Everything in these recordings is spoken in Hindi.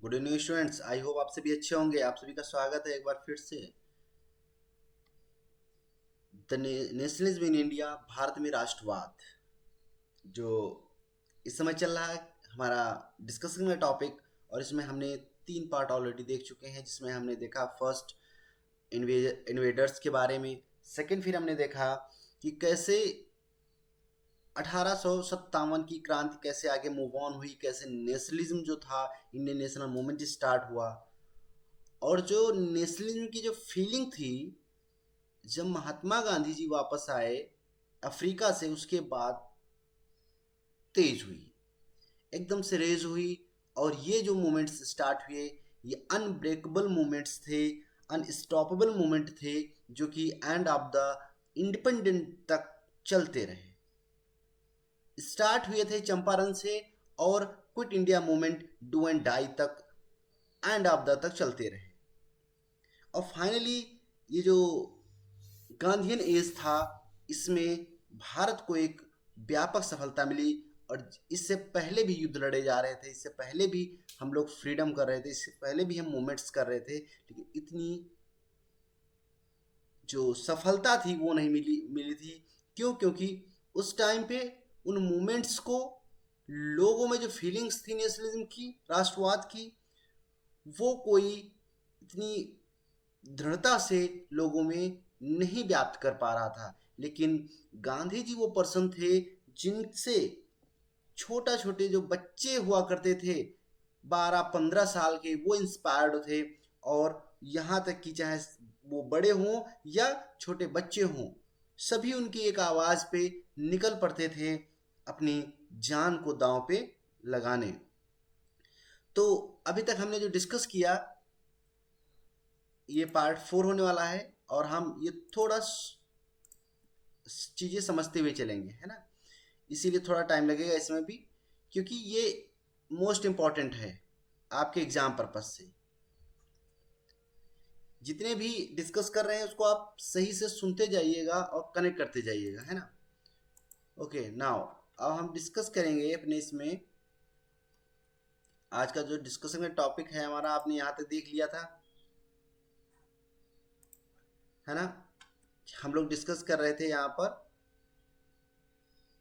Good evening students. I hope आप सभी अच्छे होंगे। आप सभी का स्वागत है एक बार फिर से। The nationalism in India, Bharat में राष्ट्रवाद, जो इस समय चल रहा है हमारा डिस्कशन का टॉपिक। और इसमें हमने 3 पार्ट ऑलरेडी देख चुके हैं, जिसमें हमने देखा फर्स्ट इन्वेडर्स के बारे में। सेकंड फिर हमने देखा कि कैसे 1857 की क्रांति कैसे आगे मूव ऑन हुई, कैसे नेशनलिज्म जो था, इंडियन नेशनल मूवमेंट स्टार्ट हुआ। और जो नेशनलिज्म की जो फीलिंग थी, जब महात्मा गांधी जी वापस आए अफ्रीका से, उसके बाद तेज हुई, एकदम से रेज हुई। और ये जो मूवमेंट्स स्टार्ट हुए, ये अनब्रेकेबल मूवमेंट्स थे, अनस्टॉपेबल मूवमेंट थे, जो कि एंड ऑफ द इंडिपेंडेंट तक चलते रहे। स्टार्ट हुए थे चंपारण से और quit India movement do and die तक, एंड ऑफ द तक चलते रहे। और फाइनली ये जो गांधीयन एज था, इसमें भारत को एक व्यापक सफलता मिली। और इससे पहले भी युद्ध लड़े जा रहे थे, इससे पहले भी हम लोग फ्रीडम कर रहे थे, इससे पहले भी हम मूवमेंट्स कर रहे थे, लेकिन इतनी जो सफलता थी वो नहीं मिली मिली थी। क्यों? क्योंकि उस टाइम पे उन मूवमेंट्स को, लोगों में जो फीलिंग्स थी नेशनलिज्म की, राष्ट्रवाद की, वो कोई इतनी दृढ़ता से लोगों में नहीं व्याप्त कर पा रहा था। लेकिन गांधी जी वो पर्सन थे जिनसे छोटा छोटे जो बच्चे हुआ करते थे, 12-15 साल के, वो इंस्पायर्ड थे। और यहाँ तक कि चाहे वो बड़े हों या छोटे बच्चे हों, सभी उनकी एक आवाज़ पे निकल पड़ते थे अपनी जान को दांव पे लगाने। तो अभी तक हमने जो डिस्कस किया, ये पार्ट 4 होने वाला है। और हम ये थोड़ा चीज़ें समझते हुए चलेंगे, है ना। इसीलिए थोड़ा टाइम लगेगा इसमें भी, क्योंकि ये मोस्ट इम्पॉर्टेंट है आपके एग्जाम पर्पज से। जितने भी डिस्कस कर रहे हैं उसको आप सही से सुनते जाइएगा और कनेक्ट करते जाइएगा, है ना। ओके, नाउ अब हम डिस्कस करेंगे अपने इसमें। आज का जो डिस्कशन का टॉपिक है हमारा, आपने यहाँ तक देख लिया था, है ना। हम लोग डिस्कस कर रहे थे यहाँ पर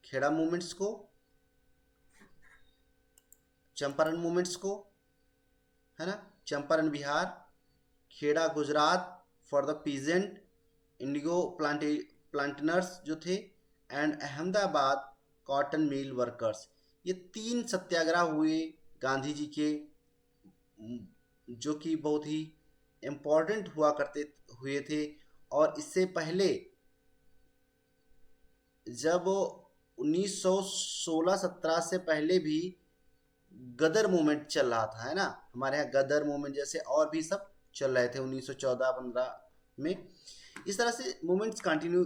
खेड़ा मूवमेंट्स को, चंपारण मूवमेंट्स को, है ना। Champaran Bihar, Kheda Gujarat for the peasant, indigo planters जो थे, and Ahmedabad cotton mill workers. ये 3 सत्याग्रह हुए गांधी जी के, जो कि बहुत ही इम्पोर्टेंट हुए थे। और इससे पहले जब 1916-17 से पहले भी गदर मूवमेंट चल रहा था, है ना। हमारे यहाँ गदर मूवमेंट जैसे और भी सब चल रहे थे 1914-15 में। इस तरह से मूवमेंट्स कंटिन्यू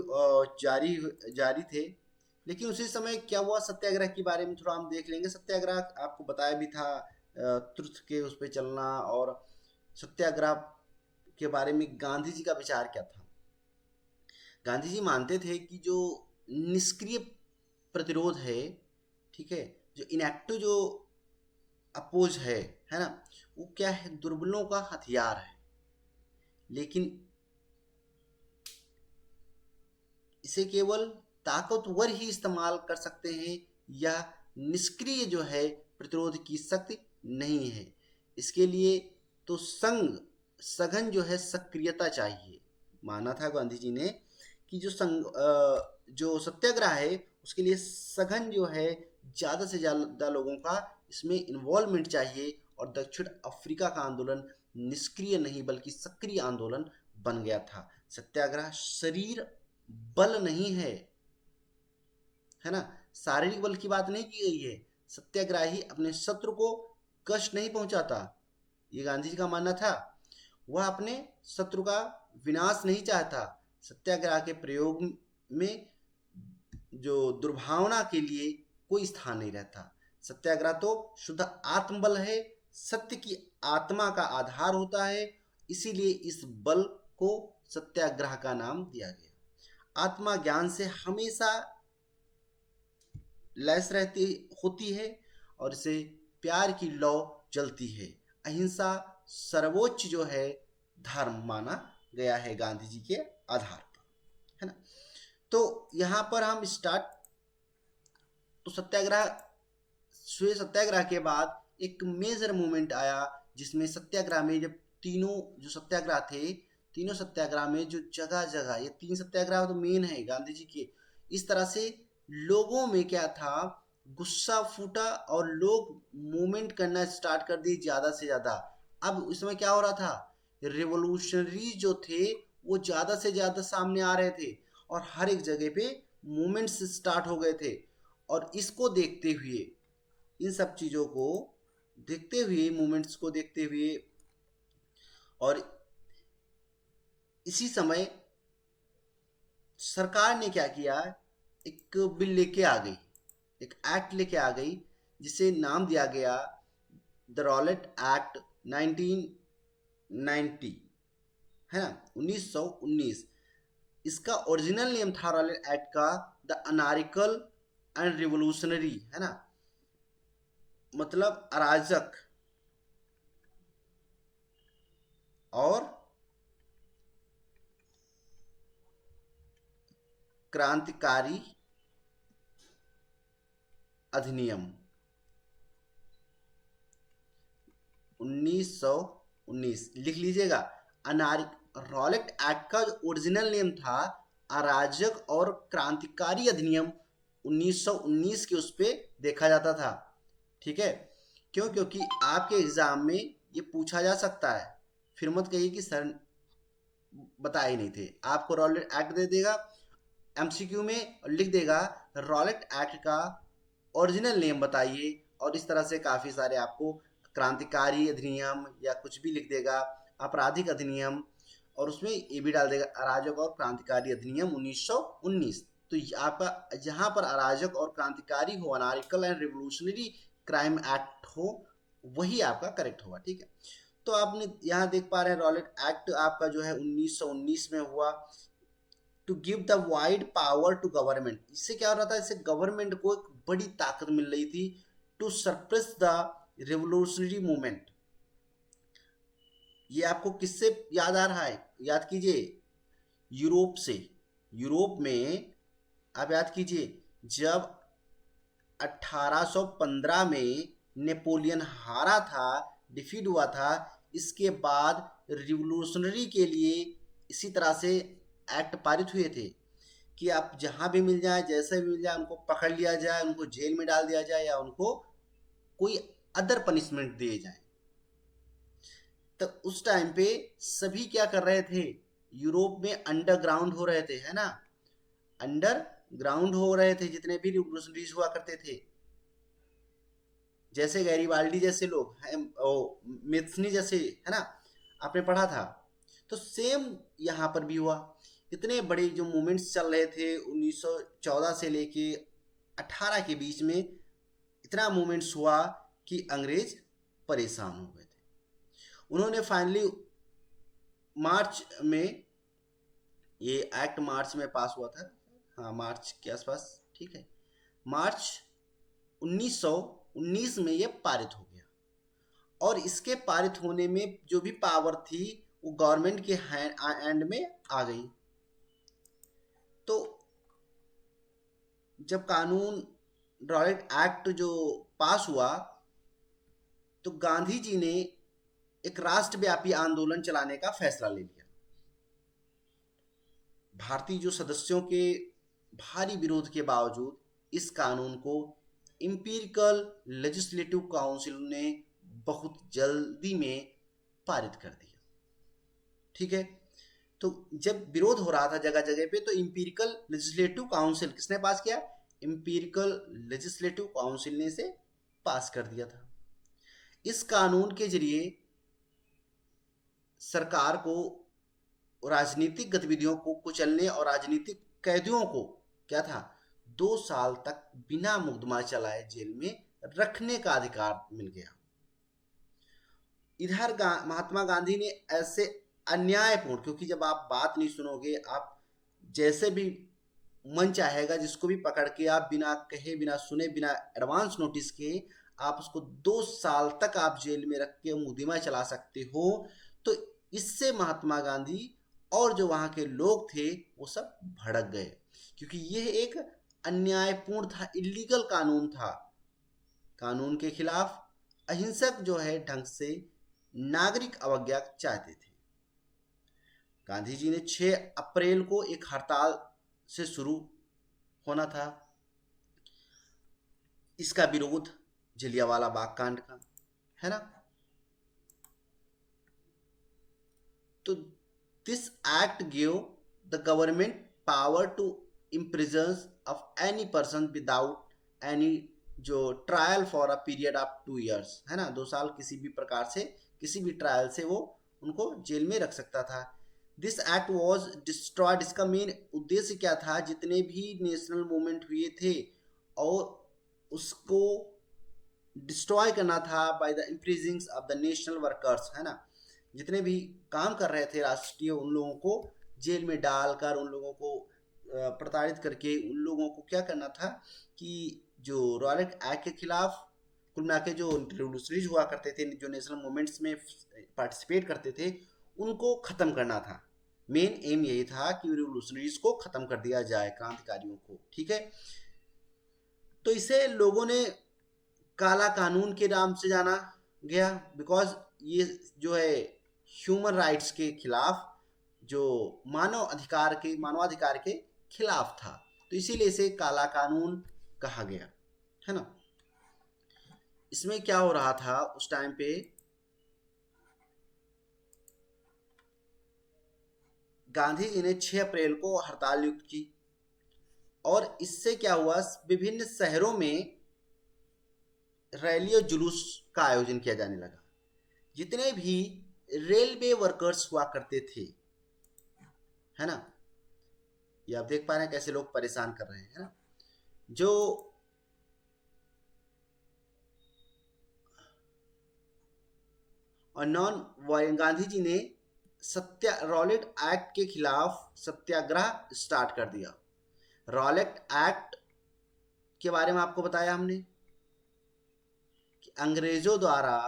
जारी जारी थे। लेकिन उसी समय क्या हुआ, सत्याग्रह के बारे में थोड़ा हम देख लेंगे। सत्याग्रह आपको बताया भी था, ट्रुथ के उस पर चलना। और सत्याग्रह के बारे में गांधी जी का विचार क्या था। गांधी जी मानते थे कि जो निष्क्रिय प्रतिरोध है, ठीक है, जो इनएक्टिव जो अपोज है ना, वो क्या है, दुर्बलों का हथियार है। लेकिन इसे केवल ताकतवर ही इस्तेमाल कर सकते हैं, या निष्क्रिय जो है प्रतिरोध की शक्ति नहीं है। इसके लिए तो सघन जो है सक्रियता चाहिए। माना था गांधी जी ने कि जो सत्याग्रह है उसके लिए सघन जो है, ज़्यादा से ज़्यादा लोगों का इसमें इन्वॉल्वमेंट चाहिए। और दक्षिण अफ्रीका का आंदोलन निष्क्रिय नहीं बल्कि सक्रिय आंदोलन बन गया था। सत्याग्रह शरीर बल नहीं है ना, शारीरिक बल की बात नहीं की गई है। सत्याग्रही अपने शत्रु को कष्ट नहीं पहुंचाता, ये गांधी जी का मानना था। वह अपने शत्रु का विनाश नहीं चाहता। सत्याग्रह के प्रयोग में जो दुर्भावना के लिए कोई स्थान नहीं रहता। सत्याग्रह तो शुद्ध आत्मबल है, सत्य की आत्मा का आधार होता है। इसीलिए इस बल को सत्याग्रह का नाम दिया गया। आत्मा ज्ञान से हमेशा लैस रहती होती है, और इसे प्यार की लौ जलती है। अहिंसा सर्वोच्च जो है धर्म माना गया है गांधी जी के आधार पर, है ना। तो यहाँ पर हम स्टार्ट, तो सत्याग्रह, स्वेत सत्याग्रह के बाद एक मेजर मूवमेंट आया जिसमें सत्याग्रह में जब तीनों जो सत्याग्रह थे, तीनों सत्याग्रह में जो जगह जगह, ये 3 सत्याग्रह तो मेन है गांधी जी के, इस तरह से लोगों में क्या था, गुस्सा फूटा और लोग मूवमेंट करना स्टार्ट कर दिए ज़्यादा से ज़्यादा। अब इसमें क्या हो रहा था, रिवोल्यूशनरी जो थे वो ज़्यादा से ज़्यादा सामने आ रहे थे और हर एक जगह पे मूवमेंट्स स्टार्ट हो गए थे। और इसको देखते हुए, इन सब चीज़ों को देखते हुए, मूवमेंट्स को देखते हुए, और इसी समय सरकार ने क्या किया, एक बिल लेके आ गई, एक एक्ट लेके आ गई जिसे नाम दिया गया द रॉलेट एक्ट 1990, है ना, 1919। इसका ओरिजिनल नेम था रॉलेट एक्ट का द अनार्किकल एंड रिवोल्यूशनरी, है ना, मतलब अराजक और क्रांतिकारी अधिनियम 1919 लिख लीजिएगा। रॉलेट एक्ट का जो ओरिजिनल नेम था अराजक और क्रांतिकारी अधिनियम 1919 के उस पे देखा जाता था, ठीक है। क्यों? क्योंकि आपके एग्जाम में ये पूछा जा सकता है, फिर मत कहिए कि सर बताए नहीं थे। आपको रॉलेट एक्ट दे देगा एमसीक्यू में और लिख देगा रॉलेट एक्ट का ओरिजिनल नेम बताइए, और इस तरह से काफ़ी सारे आपको क्रांतिकारी अधिनियम या कुछ भी लिख देगा, आपराधिक अधिनियम, और उसमें ये भी डाल देगा अराजक और क्रांतिकारी अधिनियम 1919। तो आपका जहाँ पर अराजक और क्रांतिकारी हो, anarchical and revolutionary crime act हो, वही आपका करेक्ट होगा, ठीक है। तो आपने यहाँ देख पा रहे हैं रॉलेट एक्ट आपका जो है 1919 में हुआ, to give the wide power to government. इससे क्या हो रहा था, इससे गवर्नमेंट को एक बड़ी ताकत मिल रही थी, to suppress the revolutionary movement. ये आपको किससे याद आ रहा है, याद कीजिए, यूरोप से। यूरोप में आप याद कीजिए, जब 1815 में नेपोलियन हारा था, डिफीट हुआ था, इसके बाद रिवोल्यूशनरी के लिए इसी तरह से एक्ट पारित हुए थे कि आप जहाँ भी मिल जाए, जैसे भी मिल जाए, उनको पकड़ लिया जाए, उनको जेल में डाल दिया जाए या उनको कोई अदर पनिशमेंट दिए जाए। तो उस टाइम पे सभी क्या कर रहे थे, यूरोप में अंडरग्राउंड हो रहे थे, है ना, अंडरग्राउंड हो रहे थे जितने भी रिवोल्यूशनरीज हुआ करते थे, जैसे गैरीबाल्डी जैसे लोग हैं, मेथनी जैसे, है ना, आपने पढ़ा था। तो सेम यहाँ पर भी हुआ। इतने बड़े जो मूवमेंट्स चल रहे थे 1914 से लेके 18 के बीच में, इतना मूवमेंट्स हुआ कि अंग्रेज परेशान हो गए थे। उन्होंने फाइनली मार्च में, ये एक्ट मार्च में पास हुआ था, हाँ मार्च के आसपास, ठीक है, मार्च 1919 में ये पारित हो गया। और इसके पारित होने में जो भी पावर थी वो गवर्नमेंट के हैंड में आ गई। तो जब कानून रॉलेट एक्ट जो पास हुआ, तो गांधी जी ने एक राष्ट्रव्यापी आंदोलन चलाने का फैसला ले लिया। भारतीय जो सदस्यों के भारी विरोध के बावजूद इस कानून को इंपीरिकल लेजिस्लेटिव काउंसिल ने बहुत जल्दी में पारित कर दिया, ठीक है। तो जब विरोध हो रहा था जगह जगह पे, तो इंपीरिकल लेजिस्लेटिव काउंसिल किसने पास किया, इंपीरिकल लेजिस्लेटिव काउंसिल ने इसे पास कर दिया था। इस कानून के जरिए सरकार को राजनीतिक गतिविधियों को कुचलने और राजनीतिक कैदियों को क्या था, 2 साल तक बिना मुकदमा चलाए जेल में रखने का अधिकार मिल गया। इधर महात्मा गांधी ने ऐसे अन्यायपूर्ण, क्योंकि जब आप बात नहीं सुनोगे, आप जैसे भी मन चाहेगा जिसको भी पकड़ के आप बिना कहे, बिना सुने, बिना एडवांस नोटिस के आप उसको 2 साल तक आप जेल में रख के मुकदमा चला सकते हो। तो इससे महात्मा गांधी और जो वहाँ के लोग थे वो सब भड़क गए, क्योंकि यह एक अन्यायपूर्ण था, इलीगल कानून था। कानून के खिलाफ अहिंसक जो है ढंग से नागरिक अवज्ञा चाहते थे। गांधी जी ने 6 अप्रैल को एक हड़ताल से शुरू होना था, इसका विरोध जलियांवाला बाग कांड का, है ना। तो this act give the government power to imprison of any person without any जो trial for a period of 2 years, है ना। 2 साल किसी भी प्रकार से, किसी भी ट्रायल से वो उनको जेल में रख सकता था। दिस एक्ट वॉज डिस्ट्रॉयड, इसका मेन उद्देश्य क्या था, जितने भी नेशनल मूवमेंट हुए थे और उसको डिस्ट्रॉय करना था by the imprisoning of the national workers, है ना। जितने भी काम कर रहे थे राष्ट्रीय, उन लोगों को जेल में डालकर, उन लोगों को प्रताड़ित करके, उन लोगों को क्या करना था कि जो रॉयलेट एक्ट के खिलाफ कुल मिला के जो रिवोल्यूशनरीज हुआ करते थे, जो नेशनल मूवमेंट्स में पार्टिसिपेट करते थे, उनको ख़त्म करना था। मेन एम यही था कि रिवोल्यूशनरीज को ख़त्म कर दिया जाए, क्रांतिकारियों को, ठीक है। तो इसे लोगों ने काला कानून के नाम से जाना गया, बिकॉज ये जो है ह्यूमन राइट्स के खिलाफ, जो मानवाधिकार के खिलाफ था, तो इसीलिए इसे काला कानून कहा गया, है ना। इसमें क्या हो रहा था उस टाइम पे, गांधी जी ने 6 अप्रैल को हड़ताल नियुक्त की और इससे क्या हुआ, विभिन्न शहरों में रैली और जुलूस का आयोजन किया जाने लगा। जितने भी रेलवे वर्कर्स हुआ करते थे, है ना, ये आप देख पा रहे हैं कैसे लोग परेशान कर रहे हैं, है ना। जो और गांधी जी ने रॉलेट एक्ट के खिलाफ सत्याग्रह स्टार्ट कर दिया। रॉलेट एक्ट के बारे में आपको बताया हमने कि अंग्रेजों द्वारा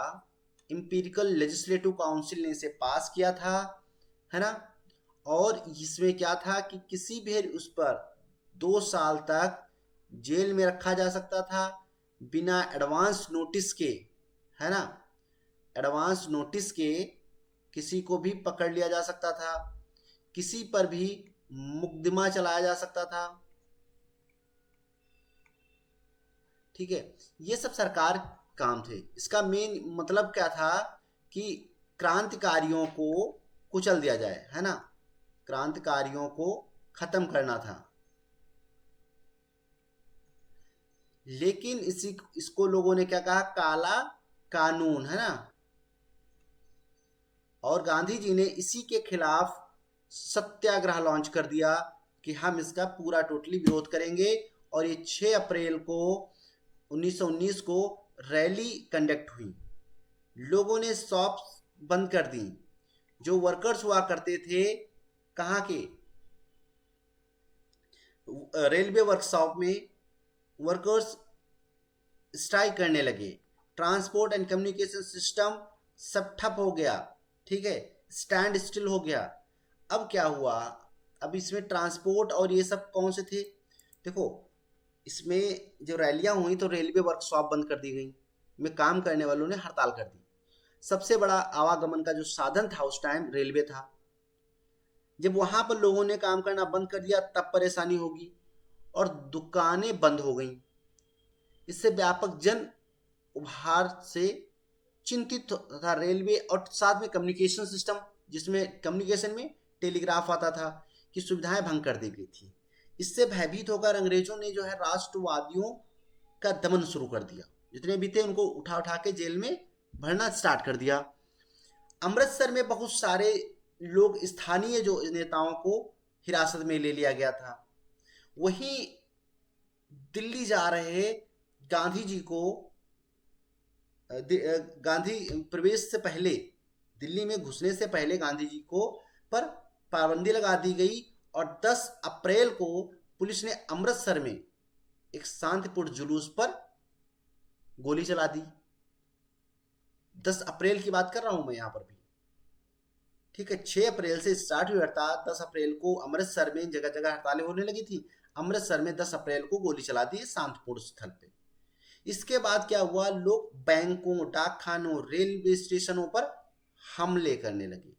इंपीरिकल लेजिस्लेटिव काउंसिल ने इसे पास किया था, है ना। और इसमें क्या था कि किसी भी उस पर 2 साल तक जेल में रखा जा सकता था बिना एडवांस नोटिस के, है ना। एडवांस नोटिस के किसी को भी पकड़ लिया जा सकता था, किसी पर भी मुकदमा चलाया जा सकता था, ठीक है। ये सब सरकार काम थे। इसका मेन मतलब क्या था कि क्रांतिकारियों को कुचल दिया जाए, है ना, क्रांतिकारियों को खत्म करना था। लेकिन इसको लोगों ने क्या कहा, काला कानून, है ना। और गांधी जी ने इसी के खिलाफ सत्याग्रह लॉन्च कर दिया कि हम इसका पूरा टोटली विरोध करेंगे। और ये 6 अप्रैल को 1919 को रैली कंडक्ट हुई। लोगों ने शॉप्स बंद कर दी। जो वर्कर्स हुआ करते थे, कहाँ के, रेलवे वर्कशॉप में वर्कर्स स्ट्राइक करने लगे। ट्रांसपोर्ट एंड कम्युनिकेशन सिस्टम सब ठप हो गया, ठीक है, स्टैंड स्टिल हो गया। अब क्या हुआ, अब इसमें ट्रांसपोर्ट और ये सब कौन से थे, देखो इसमें जो रैलियां हुई तो रेलवे वर्कशॉप बंद कर दी गई, में काम करने वालों ने हड़ताल कर दी। सबसे बड़ा आवागमन का जो साधन था उस टाइम रेलवे था। जब वहां पर लोगों ने काम करना बंद कर दिया तब परेशानी होगी, और दुकानें बंद हो गई। इससे व्यापक जन उभार से चिंतित था रेलवे, और साथ में कम्युनिकेशन सिस्टम, जिसमें कम्युनिकेशन में टेलीग्राफ आता था, की सुविधाएं भंग कर दी गई थी। इससे भयभीत होकर अंग्रेजों ने जो है राष्ट्रवादियों का दमन शुरू कर दिया। जितने भी थे उनको उठा उठा के जेल में भरना स्टार्ट कर दिया। अमृतसर में बहुत सारे लोग, स्थानीय जो नेताओं को हिरासत में ले लिया गया था। वहीं दिल्ली जा रहे गांधी जी को, गांधी प्रवेश से पहले, दिल्ली में घुसने से पहले गांधी जी को पर पाबंदी लगा दी गई। और 10 अप्रैल को पुलिस ने अमृतसर में एक शांतिपूर्ण जुलूस पर गोली चला दी। 10 अप्रैल की बात कर रहा हूं मैं यहाँ पर भी, ठीक है। 6 अप्रैल से स्टार्ट हुई हड़ताल, 10 अप्रैल को अमृतसर में जगह जगह हड़तालें होने लगी थी। अमृतसर में 10 अप्रैल को गोली चला दी शांतिपूर्ण स्थल पे। इसके बाद क्या हुआ, लोग बैंकों, डाकखानों, रेलवे स्टेशनों पर हमले करने लगे।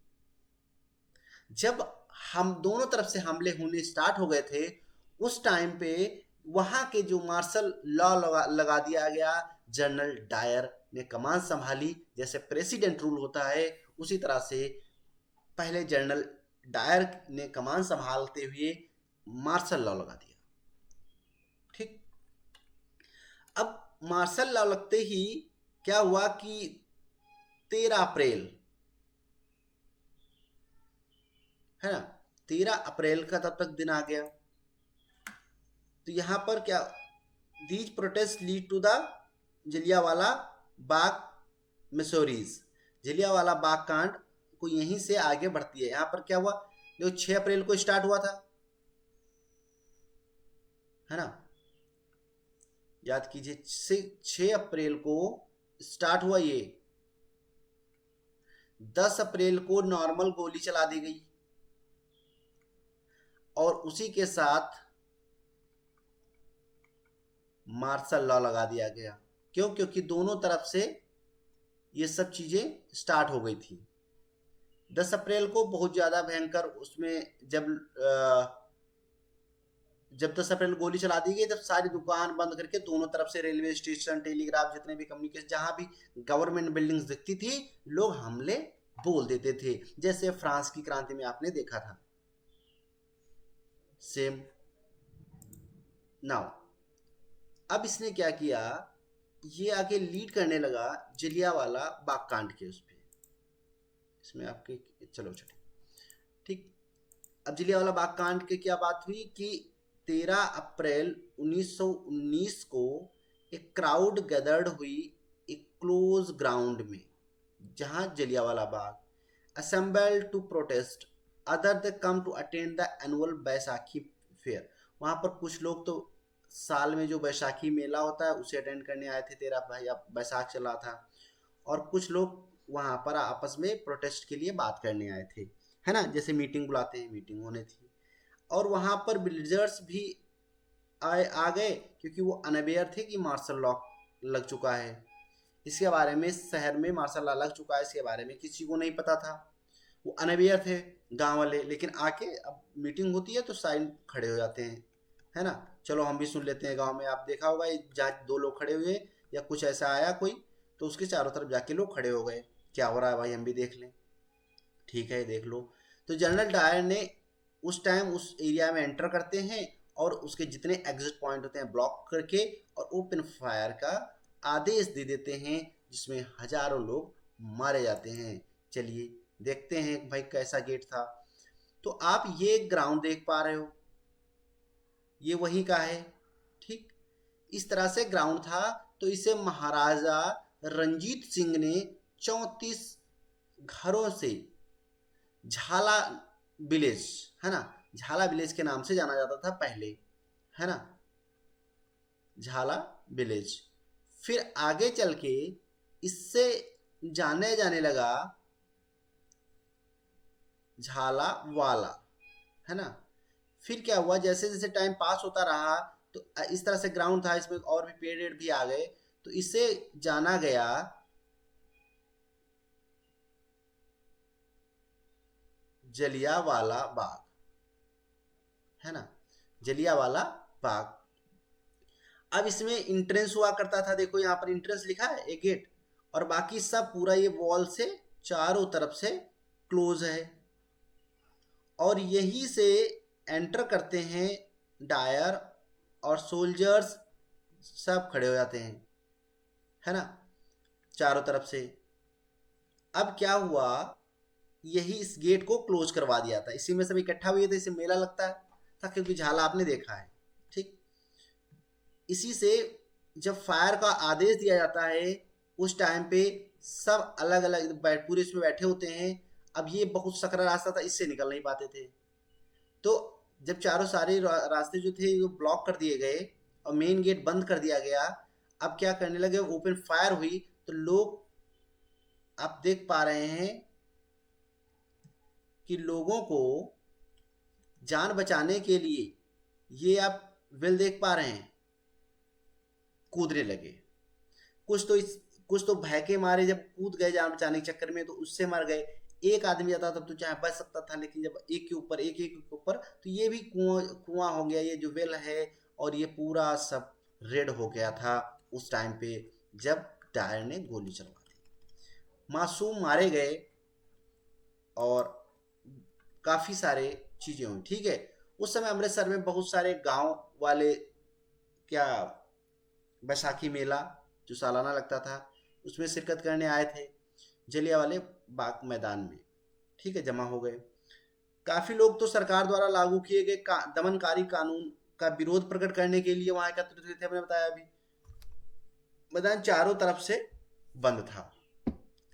जब हम दोनों तरफ से हमले होने स्टार्ट हो गए थे, उस टाइम पे वहां के जो मार्शल लॉ लगा दिया गया। जनरल डायर ने कमान संभाली, जैसे प्रेसिडेंट रूल होता है उसी तरह से पहले जनरल डायर ने कमान संभालते हुए मार्शल लॉ लगा दिया, ठीक। अब मार्शल लॉ लगते ही क्या हुआ कि 13 अप्रैल है ना, 13 अप्रैल का तब तक दिन आ गया। तो यहां पर क्या, these protest lead to the Jallianwala Bagh miseries. Jallianwala Bagh कांड को यहीं से आगे बढ़ती है। यहां पर क्या हुआ, जो 6 अप्रैल को स्टार्ट हुआ था, है ना, याद कीजिए 6 अप्रैल को स्टार्ट हुआ ये। 10 अप्रैल को नॉर्मल गोली चला दी गई और उसी के साथ मार्शल लॉ लगा दिया गया। क्यों? क्योंकि दोनों तरफ से ये सब चीजें स्टार्ट हो गई थी। 10 अप्रैल को बहुत ज्यादा भयंकर, उसमें जब 10 अप्रैल गोली चला दी गई, तब सारी दुकान बंद करके दोनों तरफ से रेलवे स्टेशन, टेलीग्राफ, जितने भी कम्युनिकेशन, जहां भी गवर्नमेंट बिल्डिंग्स दिखती थी, लोग हमले बोल देते थे, जैसे फ्रांस की क्रांति में आपने देखा था। सेम नाउ अब इसने क्या किया, ये आगे लीड करने लगा जलियांवाला बाग कांड के उस पे। इसमें आपके चलो ठीक। अब जलियांवाला बाग कांड के क्या बात हुई कि 13 अप्रैल 1919 को एक क्राउड गैदर्ड हुई एक क्लोज ग्राउंड में, जहां Jallianwala Bagh assembled to protest other they come to attend the annual Baisakhi fair. वहां पर कुछ लोग तो साल में जो बैसाखी मेला होता है उसे अटेंड करने आए थे, 13 बैसाख चला था, और कुछ लोग वहां पर आपस में प्रोटेस्ट के लिए बात करने आए थे, है ना, जैसे मीटिंग बुलाते हैं, मीटिंग होने थी। और वहां पर विलेजर्स भी आ गए, क्योंकि वो अनअवेयर थे कि मार्शल लॉ लग चुका है। इसके बारे में शहर में मार्शल लॉ लग चुका है, इसके बारे में किसी को नहीं पता था, वो अनअवेयर थे गांव वाले। लेकिन आके अब मीटिंग होती है तो साइड खड़े हो जाते हैं, है ना, चलो हम भी सुन लेते हैं। गांव में आप देखा होगा, जहाँ 2 लोग खड़े हुए या कुछ ऐसा आया कोई, तो उसके चारों तरफ जाके लोग खड़े हो गए, क्या हो रहा है भाई, हम भी देख लें। ठीक है, देख लो। तो जनरल डायर ने उस टाइम उस एरिया में एंटर करते हैं और उसके जितने एग्जिट पॉइंट होते हैं ब्लॉक करके और ओपन फायर का आदेश दे देते हैं, जिसमें हजारों लोग मारे जाते हैं। चलिए देखते हैं भाई कैसा गेट था। तो आप ये ग्राउंड देख पा रहे हो, ये वहीं का है, ठीक। इस तरह से ग्राउंड था। तो इसे महाराजा रंजीत सिंह ने 34 घरों से झाला विलेज, है ना, झाला विलेज के नाम से जाना जाता था पहले, है ना, झाला विलेज। फिर आगे चल के इससे जाने जाने लगा झाला वाला, है ना। फिर क्या हुआ, जैसे जैसे टाइम पास होता रहा तो इस तरह से ग्राउंड था, इसमें और भी पेड़ भी आ गए, तो इसे जाना गया जलियांवाला बाग, है ना, जलियांवाला बाग। अब इसमें इंट्रेंस हुआ करता था, देखो यहाँ पर इंट्रेंस लिखा है, एक गेट, और बाकी सब पूरा ये वॉल से चारों तरफ से क्लोज है, और यही से एंटर करते हैं डायर और सोल्जर्स, सब खड़े हो जाते हैं, है ना, चारों तरफ से। अब क्या हुआ, यही इस गेट को क्लोज करवा दिया था, इसी में सब इकट्ठा हुए थे, इसे मेला लगता था, क्योंकि झाला आपने देखा है, ठीक। इसी से जब फायर का आदेश दिया जाता है, उस टाइम पे सब अलग अलग पूरे इसमें बैठे होते हैं। अब ये बहुत सकरा रास्ता था, इससे निकल नहीं पाते थे। तो जब चारों सारे रास्ते जो थे वो ब्लॉक कर दिए गए और मेन गेट बंद कर दिया गया, अब क्या करने लगे, ओपन फायर हुई तो लोग आप देख पा रहे हैं कि लोगों को जान बचाने के लिए, ये आप वेल देख पा रहे हैं, कूदने लगे। कुछ तो भय के मारे जब कूद गए जान बचाने के चक्कर में तो उससे मर गए। एक आदमी जाता तब तो चाहे बच सकता था, लेकिन जब एक के ऊपर एक एक के ऊपर, तो ये भी कुआं हो गया, ये जो वेल है। और ये पूरा सब रेड हो गया था उस टाइम पे जब डायर ने गोली चलवा दी। मासूम मारे गए और काफी सारे चीजें हुई। ठीक है, उस समय अमृतसर में बहुत सारे गांव वाले, क्या, बैसाखी मेला जो सालाना लगता था उसमें शिरकत करने आए थे जलियांवाले बाग मैदान में। ठीक है, जमा हो गए। काफी लोग तो सरकार द्वारा लागू किए गए दमनकारी कानून का विरोध प्रकट करने के लिए वहां एकत्रित हुए थे। मैंने बताया अभी, मैदान चारों तरफ से बंद था।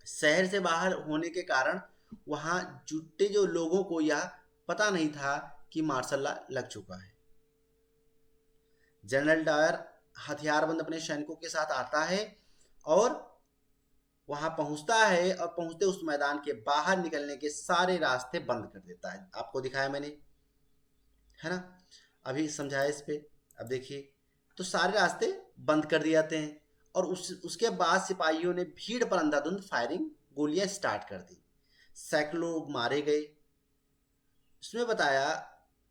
शहर से बाहर होने के कारण वहां जुटे जो लोगों को यह पता नहीं था कि मार्शल लॉ लग चुका है। जनरल डायर हथियारबंद अपने सैनिकों के साथ आता है और वहां पहुंचता है, और पहुंचते उस मैदान के बाहर निकलने के सारे रास्ते बंद कर देता है। आपको दिखाया मैंने, है ना, अभी समझाया इस पे। अब देखिए, तो सारे रास्ते बंद कर दिए जाते हैं और उसके बाद सिपाहियों ने भीड़ पर अंधाधुंध फायरिंग, गोलियां स्टार्ट कर दी। सैकड़ों लोग मारे गए। उसमें बताया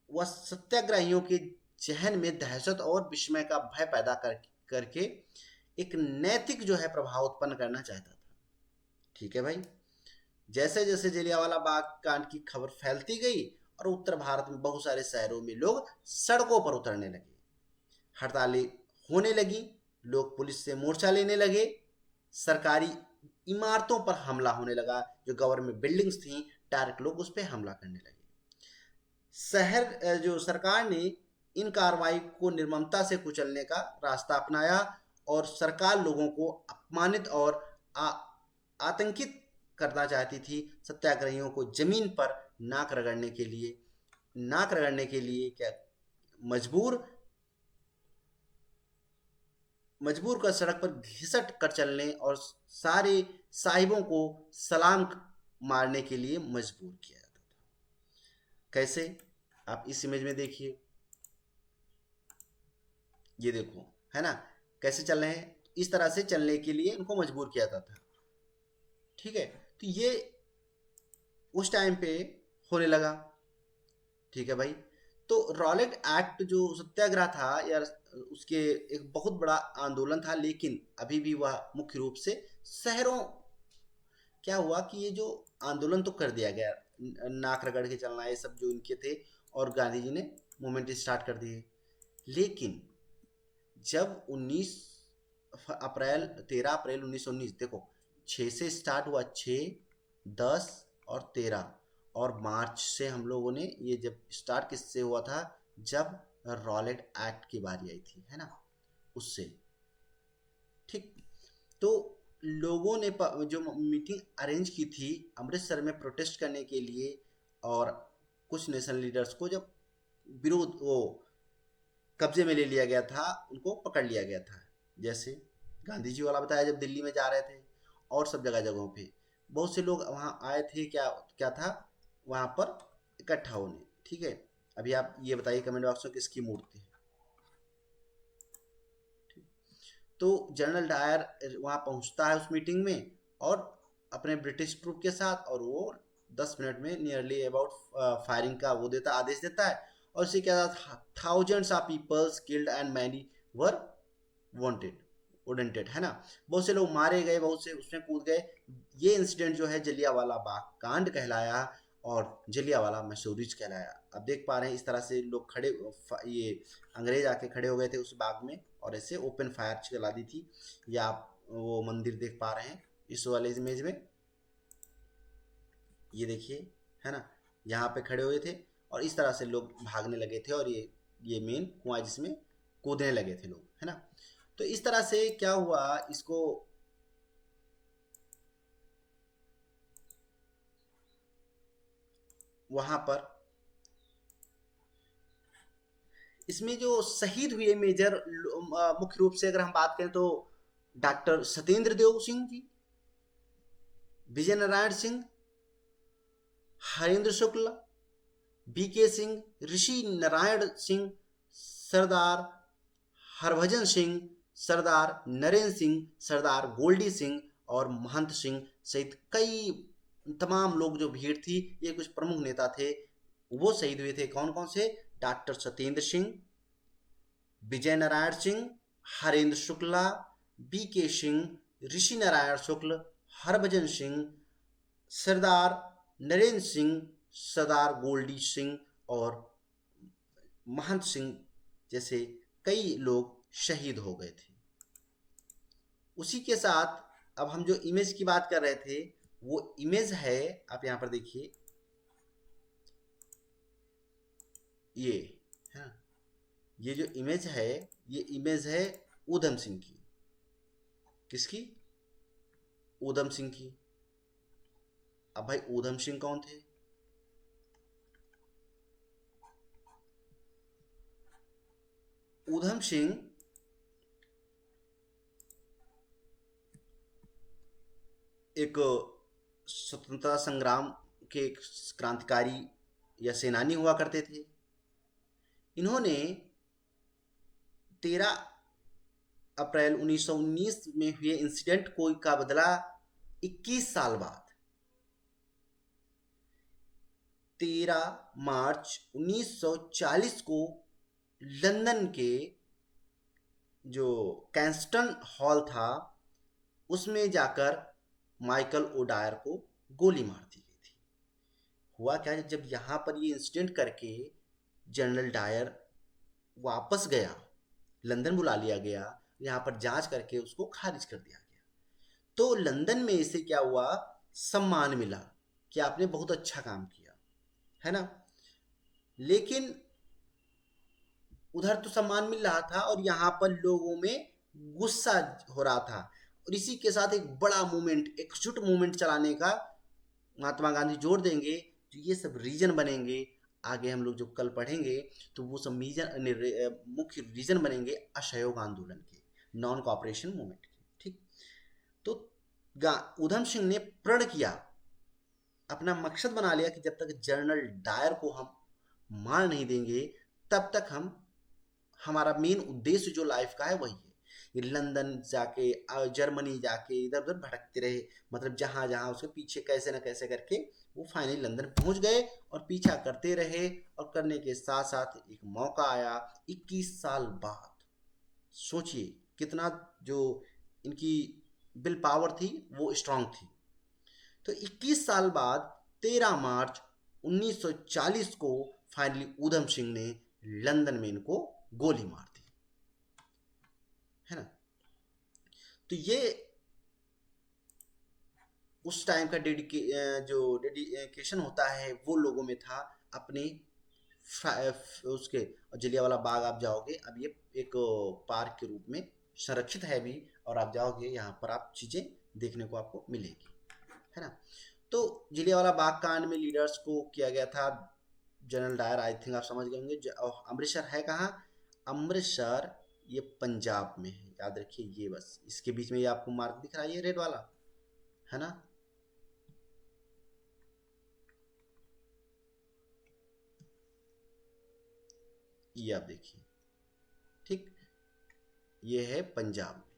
वह सत्याग्रहियों के जहन में दहशत और विस्मय का भय पैदा करके एक नैतिक जो है प्रभाव उत्पन्न करना चाहता था। ठीक है भाई, जैसे जैसे जलियांवाला बाग कांड की खबर फैलती गई और उत्तर भारत में बहुत सारे शहरों में लोग सड़कों पर उतरने लगे, हड़तालें होने लगी, लोग पुलिस से मोर्चा लेने लगे, सरकारी इमारतों पर हमला होने लगा, जो गवर्नमेंट बिल्डिंग्स थी डायरेक्ट लोग उस पर हमला करने लगे। शहर जो सरकार ने इन कार्रवाई को निर्ममता से कुचलने का रास्ता अपनाया और सरकार लोगों को अपमानित और आतंकित करना चाहती थी। सत्याग्रहियों को जमीन पर नाक रगड़ने के लिए क्या मजबूर कर सड़क पर घिसट कर चलने और सारे साहिबों को सलाम मारने के लिए मजबूर किया जाता था। कैसे, आप इस इमेज में देखिए, ये देखो, है ना, कैसे चल रहे हैं। इस तरह से चलने के लिए उनको मजबूर किया जाता था। ठीक है, तो ये उस टाइम पे होने लगा। ठीक है भाई, तो रॉलेट एक्ट जो सत्याग्रह था यार, उसके एक बहुत बड़ा आंदोलन था, लेकिन अभी भी वह मुख्य रूप से शहरों, क्या हुआ कि ये जो आंदोलन तो कर दिया गया, नाक रगड़ के चलना, ये सब जो इनके थे, और गांधी जी ने मूवमेंट स्टार्ट कर दिए। लेकिन जब 13 अप्रैल 1919, देखो 6 से स्टार्ट हुआ, 6, 10 और 13, और मार्च से हम लोगों ने ये जब स्टार्ट किससे हुआ था, जब रॉलेट एक्ट की बारी आई थी, है ना, उससे। ठीक, तो लोगों ने जो मीटिंग अरेंज की थी अमृतसर में प्रोटेस्ट करने के लिए, और कुछ नेशनल लीडर्स को जब विरोध वो कब्जे में ले लिया गया था, उनको पकड़ लिया गया था। जैसे गांधी जी वाला बताया, जब दिल्ली में जा रहे थे और सब जगह जगहों पे बहुत से लोग वहाँ आए थे, क्या क्या था वहाँ पर इकट्ठा होने। ठीक है, अभी आप ये बताइए कमेंट बॉक्स में किसकी मूर्ति है। तो जनरल डायर वहाँ पहुँचता है उस मीटिंग में और अपने ब्रिटिश ट्रूप के साथ, और वो 10 मिनट में नियरली अबाउट फायरिंग का वो देता, आदेश देता है। और इसे क्या था, thousands of peoples killed and many were wanted wounded, है ना, बहुत से लोग मारे गए, बहुत से उसमें कूद गए। ये इंसिडेंट जो है जलियांवाला बाग कांड कहलाया और जलियांवाला मैसूरीज कहलाया। अब देख पा रहे हैं इस तरह से लोग खड़े, ये अंग्रेज आके खड़े हो गए थे उस बाग में और ऐसे ओपन फायर चला दी थी। या आप वो मंदिर देख पा रहे हैं इस वाले इमेज में, ये देखिए, है ना, यहाँ पे खड़े हुए थे और इस तरह से लोग भागने लगे थे, और ये मेन कुआं जिसमें कूदने लगे थे लोग, है ना। तो इस तरह से क्या हुआ, इसको वहां पर इसमें जो शहीद हुए मेजर मुख्य रूप से अगर हम बात करें तो डॉक्टर सत्येंद्र देव सिंह जी, विजय नारायण सिंह, हरेंद्र शुक्ल, बीके सिंह, ऋषि नारायण सिंह, सरदार हरभजन सिंह, सरदार नरेंद्र सिंह, सरदार गोल्डी सिंह और महंत सिंह सहित कई तमाम लोग जो भीड़ थी, ये कुछ प्रमुख नेता थे, वो शहीद हुए थे। कौन कौन से? डॉक्टर सत्येंद्र सिंह, विजय नारायण सिंह, हरेंद्र शुक्ला, बी के सिंह, ऋषि नारायण शुक्ल, हरभजन सिंह, सरदार नरेंद्र सिंह, सरदार गोल्डी सिंह और महंत सिंह जैसे कई लोग शहीद हो गए थे। उसी के साथ अब हम जो इमेज की बात कर रहे थे, वो इमेज है, आप यहां पर देखिए, ये है, ये जो इमेज है, ये इमेज है ऊधम सिंह की। किसकी? ऊधम सिंह की। अब भाई ऊधम सिंह कौन थे? ऊधम सिंह एक स्वतंत्रता संग्राम के क्रांतिकारी या सेनानी हुआ करते थे। इन्होंने 13 अप्रैल 1919 में हुए इंसिडेंट को का बदला 21 साल बाद 13 मार्च 1940 को लंदन के जो कैंस्टन हॉल था, उसमें जाकर माइकल ओडायर को गोली मार दी गई थी। हुआ क्या, जब यहाँ पर ये इंसिडेंट करके जनरल डायर वापस गया, लंदन बुला लिया गया, यहाँ पर जांच करके उसको खारिज कर दिया गया। तो लंदन में इसे क्या हुआ, सम्मान मिला कि आपने बहुत अच्छा काम किया, है ना। लेकिन उधर तो सम्मान मिल रहा था और यहाँ पर लोगों में गुस्सा हो रहा था, और इसी के साथ एक बड़ा मूवमेंट, एकजुट मूवमेंट चलाने का महात्मा गांधी जोर देंगे। तो ये सब रीजन बनेंगे, आगे हम लोग जो कल पढ़ेंगे तो वो सब मुख्य रीजन बनेंगे असहयोग आंदोलन के, नॉन कॉपरेशन मूवमेंट के। ठीक, तो ऊधम सिंह ने प्रण किया, अपना मकसद बना लिया कि जब तक जनरल डायर को हम मार नहीं देंगे, तब तक हम, हमारा मेन उद्देश्य जो लाइफ का है वही है। ये लंदन जाके, जर्मनी जाके इधर उधर भटकते रहे, मतलब जहां जहां उसके पीछे कैसे ना कैसे करके वो फाइनली लंदन पहुंच गए, और पीछा करते रहे, और करने के साथ साथ एक मौका आया 21 साल बाद। सोचिए कितना जो इनकी विल पावर थी वो स्ट्रांग थी। तो 21 साल बाद 13 मार्च 1940 को फाइनली ऊधम सिंह ने लंदन में इनको गोली मार दी, है ना। तो ये उस टाइम का जो डेडिकेशन होता है वो लोगों में था अपने उसके। जलियांवाला बाग आप जाओगे, अब ये एक पार्क के रूप में संरक्षित है भी, और आप जाओगे यहाँ पर आप चीजें देखने को आपको मिलेगी, है ना। तो जलियांवाला बाग कांड में लीडर्स को किया गया था जनरल डायर, आई थिंक आप समझ गए होंगे। अमृतसर है कहाँ? अमृतसर ये पंजाब में है, याद रखिए। ये बस इसके बीच में ये आपको मार्क दिख रहा है, ये रेड वाला, है ना। ये आप देखिए, ठीक, ये है पंजाब में।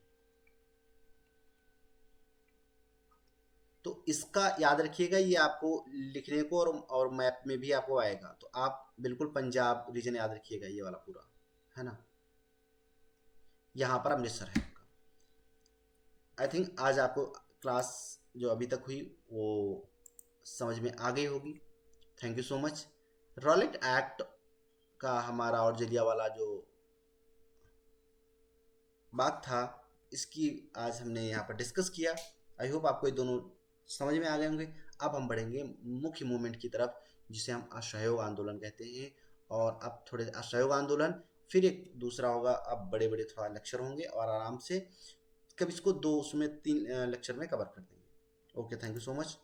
तो इसका याद रखिएगा, ये आपको लिखने को और मैप में भी आपको आएगा, तो आप बिल्कुल पंजाब रीजन याद रखिएगा, ये वाला पूरा, है ना। यहाँ पर अमृतसर है आपका। आई थिंक आज आपको क्लास जो अभी तक हुई वो समझ में आ गई होगी। Thank you so much. Rowlatt act का हमारा और जलियांवाला जो बात था, इसकी आज हमने यहाँ पर डिस्कस किया। आई होप आपको ये दोनों समझ में आ गए होंगे। अब हम बढ़ेंगे मुख्य मूवमेंट की तरफ, जिसे हम असहयोग आंदोलन कहते हैं। और अब थोड़े असहयोग आंदोलन, फिर एक दूसरा होगा, अब बड़े बड़े थोड़ा लेक्चर होंगे, और आराम से कभी इसको 2 उसमें 3 लेक्चर में कवर कर देंगे। Okay, thank you so much.